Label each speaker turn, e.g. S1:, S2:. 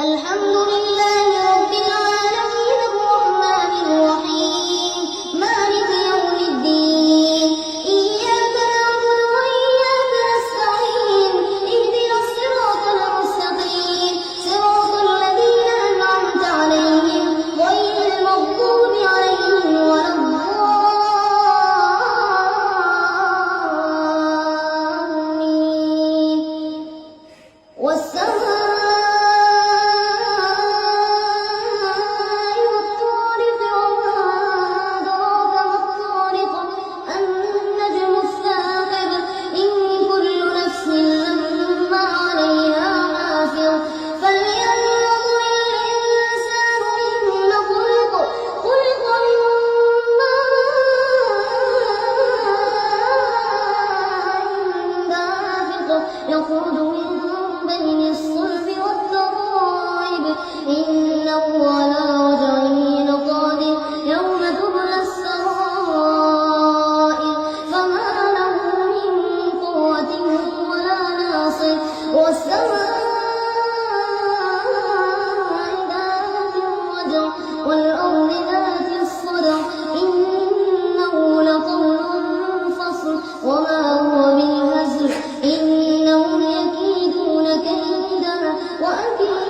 S1: الحمد لله رب العالمين الرحمن الرحيم مالك يوم الدين إياك نعبد وإياك نستعين اهدنا الصراط المستقيم صراط الذين أنعمت عليهم غير المغضوب عليهم ولا الضالين والسماء يخرج من بين الصلب والترائب إنه على رجعه لقادر يوم تبلى السرائر فما له من قوة ولا ناصر والسماء ذات الرجع والأرض ذات الصدع إنه لقول فصل وما هو بالهزل إنهم يكيدون كيدا وأكيد